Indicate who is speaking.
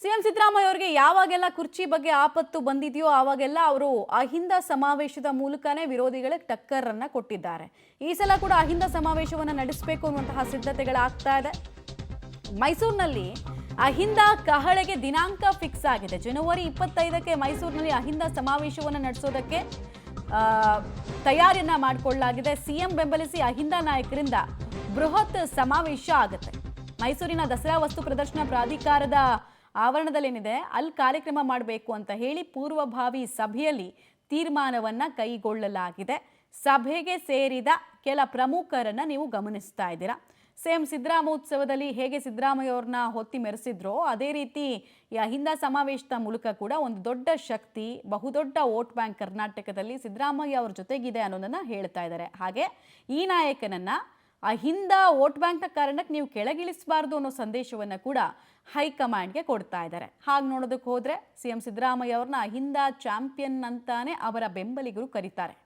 Speaker 1: CM Siddaramaiah ಅವರಿಗೆ ಯಾವಾಗೆಲ್ಲ ಕುರ್ಚಿ ಬಗ್ಗೆ ಆಪತ್ತು ಬಂದಿದೆಯೋ ಆವಾಗೆಲ್ಲ ಅವರು ಅಹಿಂದ ಸಮಾವೇಶದ ಮೂಲಕನೇ ವಿರೋಧಿಗಳಿಗೆ ಟಕ್ಕರನ್ನ ಕೊಟ್ಟಿದ್ದಾರೆ. ಈ ಸಲ ಕೂಡ ಅಹಿಂದ ಸಮಾವೇಶವನ್ನ ನಡೆಸಬೇಕು ಅನ್ನುವಂತಹ ಸಿದ್ಧತೆಗಳಾಗ್ತಾ ಇದೆ. ಮೈಸೂರಿನಲ್ಲಿ ಅಹಿಂದ ಕಹಳೆಗೆ ದಿನಾಂಕ ಫಿಕ್ಸ್ ಆಗಿದೆ. ಜನವರಿ 25ಕ್ಕೆ ಮೈಸೂರಿನಲ್ಲಿ ಅಹಿಂದ ಸಮಾವೇಶವನ್ನು ನಡೆಸೋದಕ್ಕೆ ತಯಾರಿಯನ್ನ ಮಾಡಿಕೊಳ್ಳಲಾಗಿದೆ. ಸಿಎಂ ಬೆಂಬಲಿಸಿ ಅಹಿಂದ ನಾಯಕರಿಂದ ಬೃಹತ್ ಸಮಾವೇಶ ಆಗುತ್ತೆ. ಮೈಸೂರಿನ ದಸರಾ ವಸ್ತು ಪ್ರದರ್ಶನ ಪ್ರಾಧಿಕಾರದ ಆವರಣದಲ್ಲೇನಿದೆ ಅಲ್ಲಿ ಕಾರ್ಯಕ್ರಮ ಮಾಡಬೇಕು ಅಂತ ಹೇಳಿ ಪೂರ್ವಭಾವಿ ಸಭೆಯಲ್ಲಿ ತೀರ್ಮಾನವನ್ನ ಕೈಗೊಳ್ಳಲಾಗಿದೆ. ಸಭೆಗೆ ಸೇರಿದ ಕೆಲ ಪ್ರಮುಖರನ್ನ ನೀವು ಗಮನಿಸ್ತಾ ಇದ್ದೀರಾ. ಸೇಮ್ ಸಿದ್ದರಾಮೋತ್ಸವದಲ್ಲಿ ಹೇಗೆ ಸಿದ್ದರಾಮಯ್ಯ ಅವ್ರನ್ನ ಹೊತ್ತಿ ಮೆರೆಸಿದ್ರೋ ಅದೇ ರೀತಿ ಈ ಅಹಿಂದ ಸಮಾವೇಶದ ಮೂಲಕ ಕೂಡ ಒಂದು ದೊಡ್ಡ ಶಕ್ತಿ, ಬಹುದೊಡ್ಡ ವೋಟ್ ಬ್ಯಾಂಕ್ ಕರ್ನಾಟಕದಲ್ಲಿ ಸಿದ್ದರಾಮಯ್ಯ ಅವ್ರ ಜೊತೆಗಿದೆ ಅನ್ನೋದನ್ನ ಹೇಳ್ತಾ ಇದ್ದಾರೆ. ಹಾಗೆ ಈ ನಾಯಕನನ್ನ ಅಹಿಂದ ವೋಟ್ ಬ್ಯಾಂಕ್ನ ಕಾರಣಕ್ಕೆ ನೀವು ಕೆಳಗಿಳಿಸಬಾರ್ದು ಅನ್ನೋ ಸಂದೇಶವನ್ನ ಕೂಡ ಹೈಕಮಾಂಡ್ಗೆ ಕೊಡ್ತಾ ಇದ್ದಾರೆ. ಹಾಗೆ ನೋಡೋದಕ್ಕೆ ಹೋದ್ರೆ ಸಿಎಂ ಸಿದ್ದರಾಮಯ್ಯ ಅವ್ರನ್ನ ಅಹಿಂದ ಚಾಂಪಿಯನ್ ಅಂತಾನೆ ಅವರ ಬೆಂಬಲಿಗರು ಕರೀತಾರೆ.